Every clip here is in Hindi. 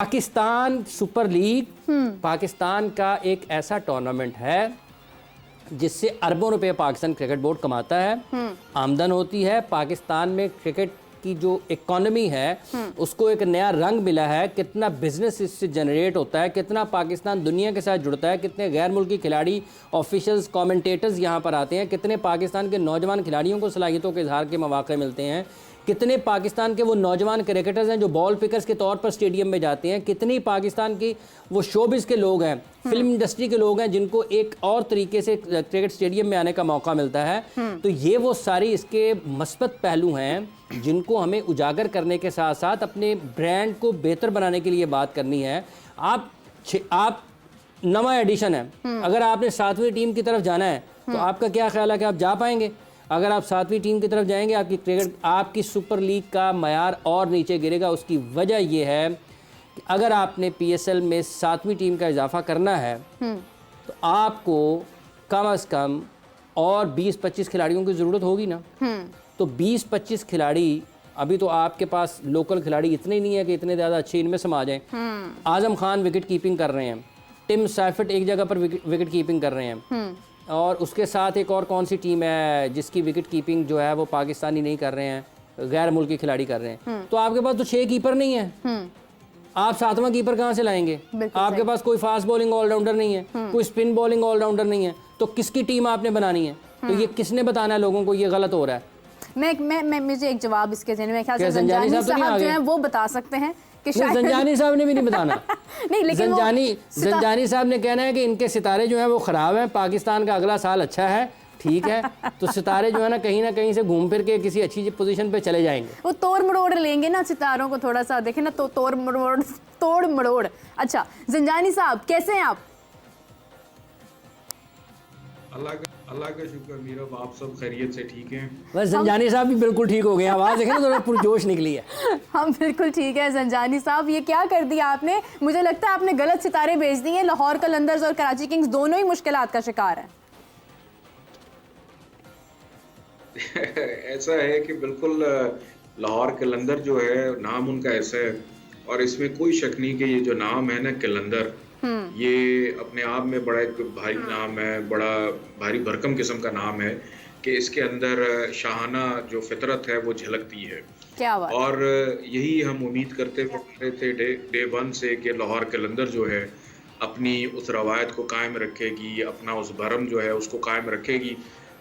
पाकिस्तान सुपर लीग पाकिस्तान का एक ऐसा टूर्नामेंट है जिससे अरबों रुपए पाकिस्तान क्रिकेट बोर्ड कमाता है, आमदन होती है। पाकिस्तान में क्रिकेट की जो इकोनॉमी है उसको एक नया रंग मिला है। कितना बिजनेस इससे जनरेट होता है, कितना पाकिस्तान दुनिया के साथ जुड़ता है, कितने गैर मुल्की खिलाड़ी, ऑफिशियल्स, कमेंटेटर्स यहाँ पर आते हैं, कितने पाकिस्तान के नौजवान खिलाड़ियों को सलाहियतों के इजहार के मौके मिलते हैं, कितने पाकिस्तान के वो नौजवान क्रिकेटर्स हैं जो बॉल पिकर्स के तौर पर स्टेडियम में जाते हैं, कितनी पाकिस्तान की वो शोबिस के लोग हैं, फिल्म इंडस्ट्री के लोग हैं जिनको एक और तरीके से क्रिकेट स्टेडियम में आने का मौका मिलता है। तो ये वो सारी इसके मस्बत पहलू हैं जिनको हमें उजागर करने के साथ साथ अपने ब्रांड को बेहतर बनाने के लिए बात करनी है। आप नवा एडिशन है, अगर आपने 7वीं टीम की तरफ जाना है तो आपका क्या ख्याल है कि आप जा पाएंगे? अगर आप 7वीं टीम की तरफ जाएंगे आपकी क्रिकेट, आपकी सुपर लीग का मयार और नीचे गिरेगा। उसकी वजह यह है कि अगर आपने पीएसएल में 7वीं टीम का इजाफा करना है तो आपको कम से कम और 20-25 खिलाड़ियों की ज़रूरत होगी ना। तो 20-25 खिलाड़ी, अभी तो आपके पास लोकल खिलाड़ी इतने नहीं है कि इतने ज़्यादा अच्छे इनमें समा जाएं। आजम खान विकेट कीपिंग कर रहे हैं, टिम सैफर्ट एक जगह पर विकेट कीपिंग कर रहे हैं, और उसके साथ एक और कौन सी टीम है जिसकी विकेट कीपिंग जो है वो पाकिस्तानी नहीं कर रहे हैं, गैर मुल्की खिलाड़ी कर रहे हैं। तो आपके पास तो 6 कीपर नहीं है, आप 7वां कीपर कहाँ से लाएंगे? आपके पास कोई फास्ट बॉलिंग ऑलराउंडर नहीं है, कोई स्पिन बॉलिंग ऑलराउंडर नहीं है, तो किसकी टीम आपने बनानी है? तो ये किसने बताना है लोगों को ये गलत हो रहा है? मैं मुझे एक जवाब इसके ज़हन में ख्याल से ज़ंजानी साहब जो हैं वो बता सकते हैं कि शायद ज़ंजानी साहब ने भी नहीं बताना। नहीं, लेकिन ज़ंजानी साहब ने कहना है कि इनके सितारे जो हैं वो ख़राब हैं, पाकिस्तान का अगला साल अच्छा है, ठीक है। तो सितारे जो है ना कहीं से घूम फिर के किसी अच्छी पोजीशन पे चले जाएंगे। वो तोड़ मरोड़ लेंगे ना सितारों को, थोड़ा सा देखें ना, तो तोड़ मरोड़। अच्छा ज़ंजानी साहब कैसे हैं आप? अल्लाह का शुक्र मीरब, आप सब खैरियत से ठीक हैं? बस ज़ंजानी साहब भी बिल्कुल ठीक हो गए, आवाज़ देखें ना थोड़ा पुरजोश निकली है। हम बिल्कुल ठीक है। ज़ंजानी साहब ये क्या कर दिया आपने? मुझे लगता है आपने गलत सितारे भेज दिए। लाहौर कलंदर्स और कराची किंग्स दोनों ही मुश्किलात का शिकार हैं। ऐसा है कि बिल्कुल लाहौर कलंदर जो है, नाम उनका ऐसा है और इसमें कोई शक नहीं कि ये जो नाम है ना कलंदर, ये अपने आप में बड़ा एक भारी नाम है, बड़ा भारी भरकम किस्म का नाम है कि इसके अंदर शाहाना जो फितरत है वो झलकती है। क्या बात। और यही हम उम्मीद करते हुए थे डे 1 से कि लाहौर कलंदर जो है अपनी उस रवायत को कायम रखेगी, अपना उस भरम जो है उसको कायम रखेगी।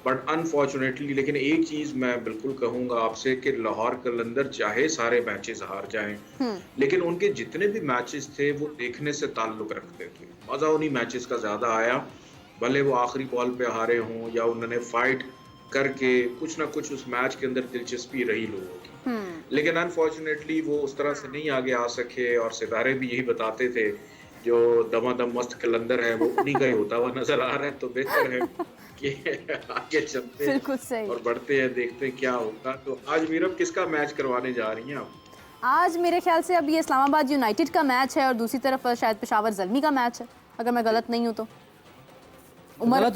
बट अनफॉर्चुनेटली, लेकिन एक चीज़ मैं बिल्कुल कहूँगा आपसे कि लाहौर कलंदर चाहे सारे मैचेस हार जाएं, लेकिन उनके जितने भी मैचेस थे वो देखने से ताल्लुक़ रखते थे। मज़ा उन्हीं मैचेस का ज़्यादा आया, भले वो आखिरी बॉल पे हारे हों या उन्होंने फाइट करके कुछ ना कुछ उस मैच के अंदर दिलचस्पी रही लोगों की। लेकिन अनफॉर्चुनेटली वो उस तरह से नहीं आगे आ सके, और सितारे भी यही बताते थे जो दमादम मस्त कलंदर है वो उन्हीं का ही होता हुआ नजर आ रहा है। तो बेहतर है कि आगे चलते हैं और बढ़ते हैं, देखते हैं क्या होगा। तो आज मीरब किसका मैच करवाने जा रही हैं आप? आज मेरे ख्याल से अब ये इस्लामाबाद यूनाइटेड का मैच है और दूसरी तरफ शायद पेशावर ज़ल्मी का मैच है, अगर मैं गलत नहीं हूँ तो। उमर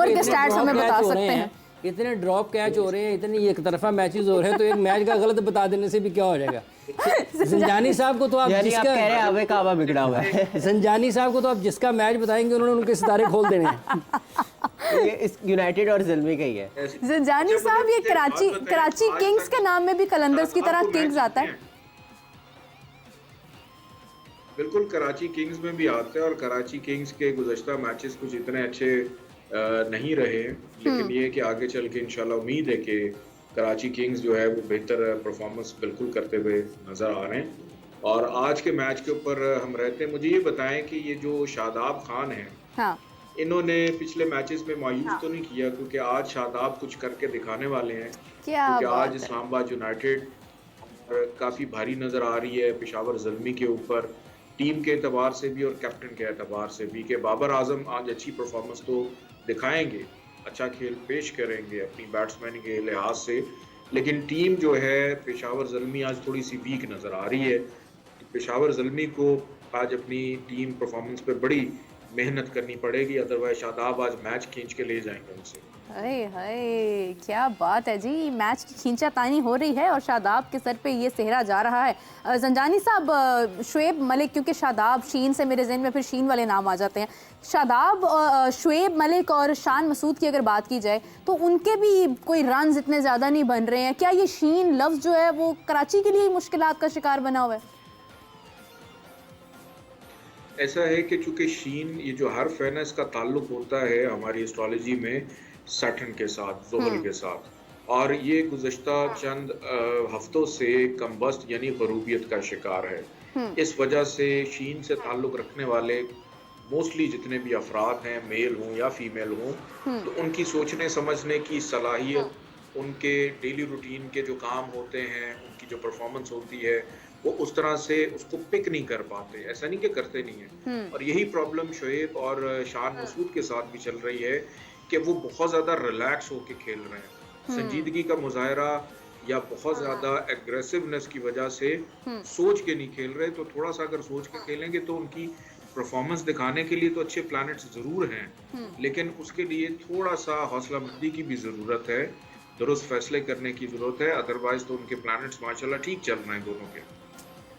के स्टैट्स हमें बता सकते हैं। इतने ड्रॉप कैच हो रहे हैं, इतने एक तरफा मैचेस हो रहे हैं, तो एक मैच का गलत बता देने से भी क्या हो जाएगा? ज़ंजानी साहब को तो आप जिसका कह रहे हैं आवे काबा बिगड़ा हुआ है। ज़ंजानी साहब को तो आप जिसका मैच बताएंगे उन्होंने उनके सितारे खोल देने हैं। ये इस यूनाइटेड और ज़ल्मी का ही है। ज़ंजानी साहब ये कराची किंग्स के नाम में भी कलंदर्स की तरह किंग्स आता है। बिल्कुल, कराची किंग्स में भी आते हैं और कराची किंग्स के गुज़श्ता मैचेस कुछ इतने अच्छे नहीं रहे, लेकिन ये कि आगे चल के इंशाल्लाह उम्मीद है कि कराची किंग्स जो है वो बेहतर परफॉर्मेंस बिल्कुल करते हुए नज़र आ रहे हैं। और आज के मैच के ऊपर हम रहते हैं, मुझे ये बताएं कि ये जो शादाब खान है, हाँ। इन्होंने पिछले मैचेस में मायूस तो नहीं किया? क्योंकि आज शादाब कुछ करके दिखाने वाले हैं। क्योंकि आज इस्लामाबाद यूनाइटेड काफ़ी भारी नज़र आ रही है पेशावर ज़ल्मी के ऊपर, टीम के एतबार से भी और कैप्टन के एतबार से भी, कि बाबर आजम आज अच्छी परफॉर्मेंस तो दिखाएंगे, अच्छा खेल पेश करेंगे अपनी बैट्समैन के लिहाज से, लेकिन टीम जो है पेशावर ज़ल्मी आज थोड़ी सी वीक नज़र आ रही है। पेशावर ज़ल्मी को आज अपनी टीम परफॉर्मेंस पे बड़ी मेहनत करनी पड़ेगी, अदरवाइज शादाब आज मैच खींच के ले जाएंगे उनसे। हाय हाय, क्या बात है जी, मैच की खींचातानी हो रही है और शादाब के सर पे ये सेहरा जा रहा है। जंजानी साहब, शुएब मलिक, क्योंकि शादाब शीन से मेरे जहन में फिर शीन वाले नाम आ जाते हैं। शादाब, शुएब मलिक और शान मसूद की अगर बात की जाए तो उनके भी कोई रन्स इतने ज़्यादा नहीं बन रहे हैं। क्या ये शीन लफ्ज़ जो है वो कराची के लिए ही मुश्किलात का शिकार बना हुआ है? ऐसा है कि चूंकि शीन, ये जो हर्फ है ना, इसका ताल्लुक होता है हमारी एस्ट्रोलॉजी में सैटर्न के साथ, ज़ुहल के साथ, और ये गुज़श्ता चंद हफ्तों से कम्बस्ट यानी गरूबियत का शिकार है। इस वजह से शीन से ताल्लुक रखने वाले मोस्टली जितने भी अफराद हैं, मेल हों या फीमेल हों, तो उनकी सोचने समझने की सलाहियत, उनके डेली रूटीन के जो काम होते हैं, उनकी जो परफॉर्मेंस होती है, वो उस तरह से उसको पिक नहीं कर पाते। ऐसा नहीं कि करते नहीं है, और यही प्रॉब्लम शुएब और शान मसूद के साथ भी चल रही है कि वो बहुत ज़्यादा रिलैक्स होके खेल रहे हैं। संजीदगी का मुजाहरा या बहुत ज़्यादा एग्रेसिवनेस की वजह से सोच के नहीं खेल रहे। तो थोड़ा सा अगर सोच के खेलेंगे तो उनकी परफॉर्मेंस दिखाने के लिए तो अच्छे प्लैनेट्स ज़रूर हैं, लेकिन उसके लिए थोड़ा सा हौसला मंदी की भी ज़रूरत है, दुरुस्त फैसले करने की ज़रूरत है। अदरवाइज तो उनके प्लैनेट्स माशाल्लाह ठीक चल रहे हैं दोनों के।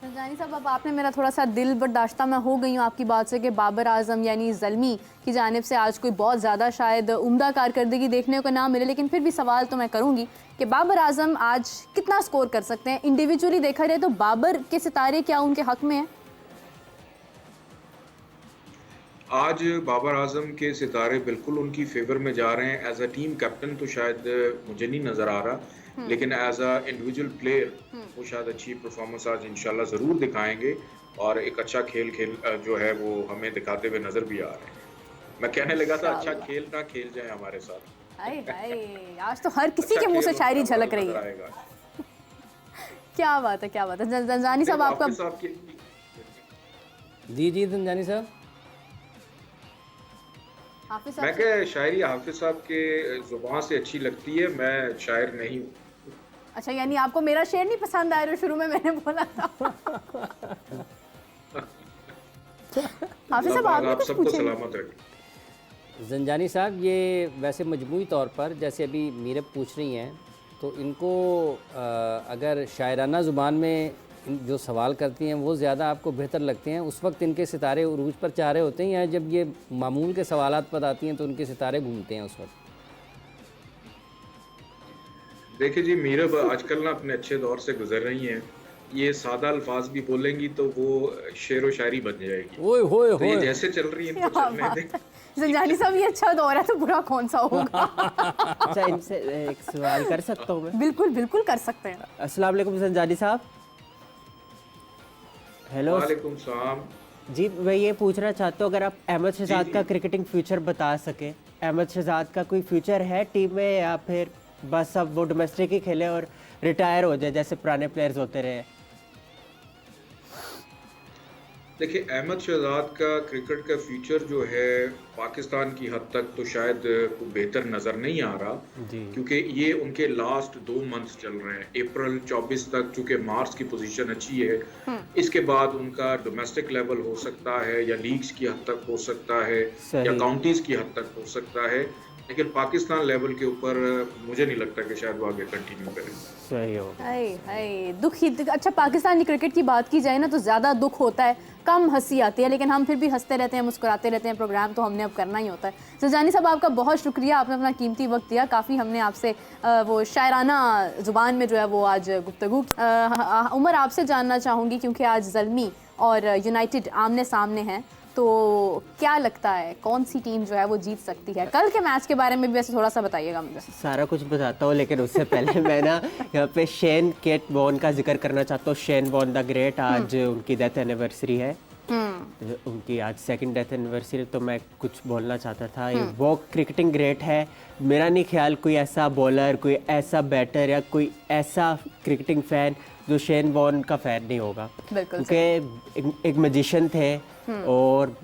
जानी साहब, अब आपने मेरा थोड़ा सा दिल बर्दाश्ता मैं हो गई हूँ आपकी बात से कि बाबर आजम यानी ज़ल्मी की जानिब से आज कोई बहुत ज़्यादा शायद उम्दा कारकर्दगी देखने को ना मिले, लेकिन फिर भी सवाल तो मैं करूँगी कि बाबर आजम आज कितना स्कोर कर सकते हैं? इंडिविजुअली देखा जाए तो बाबर के सितारे क्या उनके हक में हैं? आज बाबर आजम के सितारे बिल्कुल उनकी फेवर में जा रहे हैं। एज अ टीम कैप्टन तो शायद मुझे नहीं नज़र आ रहा, लेकिन एज अ इंडिविजुअल प्लेयर वो शायद अच्छी परफॉर्मेंस आज इंशाल्लाह ज़रूर दिखाएंगे, और एक अच्छा खेल जो है वो हमें दिखाते हुए नज़र भी आ रहे हैं। मैं कहने लगा था अच्छा खेल ना खेल जाए हमारे साथ। हाय हाय, आज तो हर किसी के मुंह से शायरी झलक रही है। क्या बात है, क्या बात है। जंजानी साहब, आपका जी जंजानी साहब, हाफिज मैं साहब, क्या शायरी हाफिज साहब के जुबान से अच्छी लगती है, मैं शायर नहीं हूँ। अच्छा, यानी आपको मेरा शेर नहीं पसंद आया जो शुरू में मैंने बोला था? हाफिज साहब, आप कुछ सबको पूछें? सलामत रखें। जंजानी साहब, ये वैसे मजमूई तौर पर जैसे अभी मीरब पूछ रही हैं, तो इनको अगर शायराना ज़ुबान में जो सवाल करती हैं वो ज़्यादा आपको बेहतर लगते हैं, उस वक्त इनके सितारे उरूज पर चाह रहे होते हैं, या जब ये मामूल के सवालात पर आती हैं तो उनके सितारे घूमते हैं उस वक्त? देखिए जी, मीरब आजकल ना अपने अच्छे दौर से गुजर रही हैं। ये सादा अल्फाज भी बोलेंगी तो वो शेर व शायरी बन जाएगी। ओए होए तो ये होए, जैसे चल रही है इनको क्या चलने बात दें। है। जंजानी साहब, ये अच्छा दौर है तो बुरा कौन सा होगा? अच्छा, इनसे एक सवाल कर सकता हूँ मैं? बिल्कुल बिल्कुल कर सकते हैं। अस्सलाम वालेकुम संजानी साहब। हेलो वालेकुम सलाम। जी, मैं ये पूछना चाहता हूँ, अगर आप अहमद शहजाद जी। का क्रिकेटिंग फ्यूचर बता सके। अहमद शहजाद का कोई फ्यूचर है टीम में, या फिर बस अब वो डोमेस्टिक ही खेले और रिटायर हो जाए जैसे पुराने प्लेयर्स होते रहे? देखिए, अहमद शहजाद का क्रिकेट का फ्यूचर जो है पाकिस्तान की हद तक तो शायद बेहतर नज़र नहीं आ रहा, क्योंकि ये उनके लास्ट 2 मंथ्स चल रहे हैं। अप्रैल 24 तक, चूँकि मार्च की पोजीशन अच्छी है, इसके बाद उनका डोमेस्टिक लेवल हो सकता है या लीग्स की हद तक हो सकता है या काउंटीज़ की हद तक हो सकता है, लेकिन पाकिस्तान लेवल के ऊपर मुझे नहीं लगता कि शायद वो आगे कंटिन्यू करें। सही हो। हाय हाय, दुख ही। अच्छा, पाकिस्तानी क्रिकेट की बात की जाए ना तो ज़्यादा दुख होता है, कम हंसी आती है, लेकिन हम फिर भी हंसते रहते हैं, मुस्कुराते रहते हैं। प्रोग्राम तो हमने अब करना ही होता है। जंजानी साहब, आपका बहुत शुक्रिया, आपने अपना कीमती वक्त दिया। काफ़ी हमने आपसे वो शायराना ज़ुबान में जो है वो आज गुफ्तगू की। उमर, आपसे जानना चाहूँगी, क्योंकि आज ज़ल्मी और यूनाइटेड आमने सामने हैं, तो क्या लगता है कौन सी टीम जो है वो जीत सकती है? कल के मैच के बारे में भी वैसे थोड़ा सा बताइएगा मुझे। सारा कुछ बताता हूँ, लेकिन उससे पहले मैं ना यहाँ पे शेन केट वॉन का जिक्र करना चाहता हूँ। शेन वॉन द ग्रेट, आज उनकी डेथ एनिवर्सरी है। उनकी आज 2nd डेथ एनिवर्सरी, तो मैं कुछ बोलना चाहता था। वो क्रिकेटिंग ग्रेट है। मेरा नहीं ख्याल कोई ऐसा बॉलर, कोई ऐसा बैटर या कोई ऐसा क्रिकेटिंग फ़ैन जो शेन वॉन का फ़ैन नहीं होगा, क्योंकि एक मैजिशियन थे और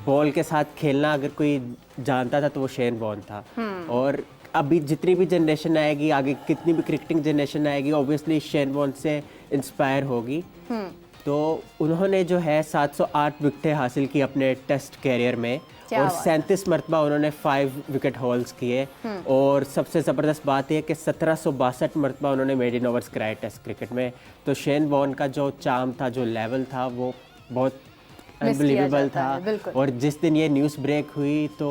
बॉल के साथ खेलना अगर कोई जानता था तो वो शेन वॉन था। और अभी जितनी भी जनरेशन आएगी, आगे कितनी भी क्रिकेटिंग जनरेशन आएगी, ऑब्वियसली शेन वॉन से इंस्पायर होगी। तो उन्होंने जो है 708 विकेटें हासिल की अपने टेस्ट कैरियर में क्या और बात है। 37 मरतबा उन्होंने 5 विकेट हॉल्स किए और सबसे ज़बरदस्त बात यह कि 1762 मरतबा उन्होंने मेडन ओवर्स कराए टेस्ट क्रिकेट में। तो शेन वॉर्न का जो चार्म था, जो लेवल था, वो बहुत मिस किया अनबिलीवेबल जाता था। है, बिल्कुल। और जिस दिन ये न्यूज़ ब्रेक हुई तो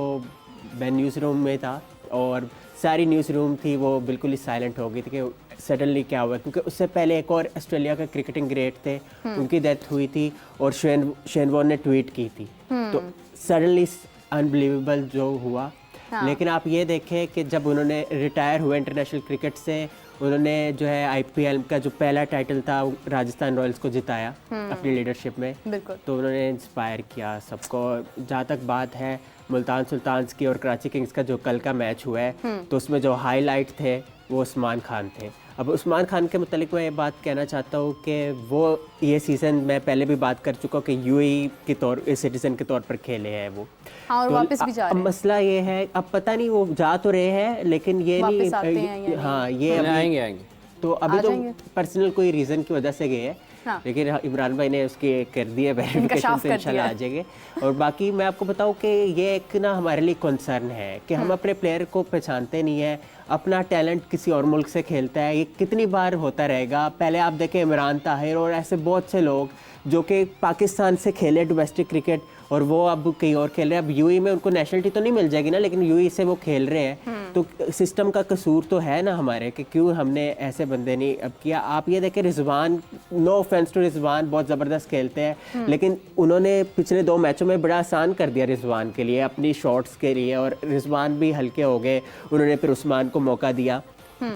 मैं न्यूज़ रूम में था और सारी न्यूज़ रूम थी वो बिल्कुल ही साइलेंट हो गई थी कि सडनली क्या हुआ, क्योंकि उससे पहले एक और ऑस्ट्रेलिया के क्रिकेटिंग ग्रेट थे, उनकी डेथ हुई थी और शेन वॉर्न ने ट्वीट की थी। तो सडनली अनबिलीवेबल जो हुआ। हाँ। लेकिन आप ये देखें कि जब उन्होंने रिटायर हुए इंटरनेशनल क्रिकेट से, उन्होंने जो है आईपीएल का जो पहला टाइटल था राजस्थान रॉयल्स को जिताया अपनी लीडरशिप में। बिल्कुल। तो उन्होंने इंस्पायर किया सबको। जहाँ तक बात है मुल्तान सुल्तान्स की और कराची किंग्स का जो कल का मैच हुआ है, तो उसमें जो हाईलाइट थे वो उस्मान खान थे। अब उस्मान खान के मुतालिक मैं ये बात कहना चाहता हूँ कि वो ये सीज़न मैं पहले भी बात कर चुका हूँ कि यूएई के तौर सिटीज़न के तौर पर खेले हैं वो। हाँ, और तो वापस भी जा अब रहे हैं। मसला ये है, अब पता नहीं वो जा तो रहे हैं लेकिन ये वापस आते हैं या नहीं, नहीं? हाँ ये अभी आएंगे तो अभी आ तो जाएंगे। पर्सनल कोई रीज़न की वजह से गए हैं। हाँ। लेकिन इमरान भाई ने उसकी कर दी है वेरिफिकेशन, इंकशाफ तो कर इंशाल्लाह आ दिया। जाएंगे। और बाकी मैं आपको बताऊं कि ये एक ना हमारे लिए कंसर्न है कि हम अपने प्लेयर को पहचानते नहीं है, अपना टैलेंट किसी और मुल्क से खेलता है। ये कितनी बार होता रहेगा। पहले आप देखें इमरान ताहिर और ऐसे बहुत से लोग जो कि पाकिस्तान से खेले डोमेस्टिक क्रिकेट और वो अब कहीं और खेल रहे हैं। अब यूएई में उनको नेशनलिटी तो नहीं मिल जाएगी ना, लेकिन यूएई से वो खेल रहे हैं। तो सिस्टम का कसूर तो है ना हमारे कि क्यों हमने ऐसे बंदे नहीं अब किया। आप ये देखें Rizwan, no offence to Rizwan, बहुत ज़बरदस्त खेलते हैं, लेकिन उन्होंने पिछले 2 मैचों में बड़ा आसान कर दिया रिजवान के लिए अपनी शॉट्स के लिए, और रिजवान भी हल्के हो गए। उन्होंने फिर उस्मान को मौका दिया।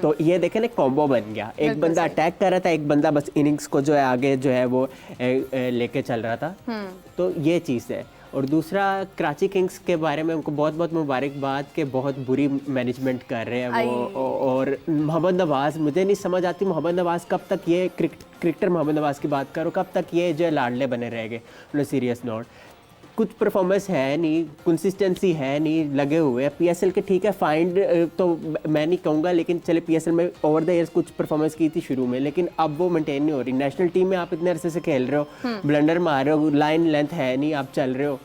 तो ये देखें ना कॉम्बो बन गया, एक बंदा अटैक कर रहा था, एक बंदा बस इनिंग्स को जो है आगे जो है वो लेके चल रहा था। तो ये चीज़ है। और दूसरा कराची किंग्स के बारे में उनको बहुत बहुत मुबारकबाद कि बहुत बुरी मैनेजमेंट कर रहे हैं वो। और मोहम्मद नवाज़, मुझे नहीं समझ आती मोहम्मद नवाज़ कब तक ये क्रिकेटर मोहम्मद नवाज़ की बात करो, कब तक ये जो है लाडले बने रहेंगे। सीरियस नोट, कुछ परफॉर्मेंस है नहीं, कंसिस्टेंसी है नहीं, लगे हुए हैं। पीएसएल के ठीक है फाइंड तो मैं नहीं कहूँगा, लेकिन चले पीएसएल में ओवर द ईयर्स कुछ परफॉर्मेंस की थी शुरू में, लेकिन अब वो मेंटेन नहीं हो रही। नेशनल टीम में आप इतने अरसे से खेल रहे हो, ब्लंडर मार रहे हो, लाइन लेंथ है नहीं, आप चल रहे हो।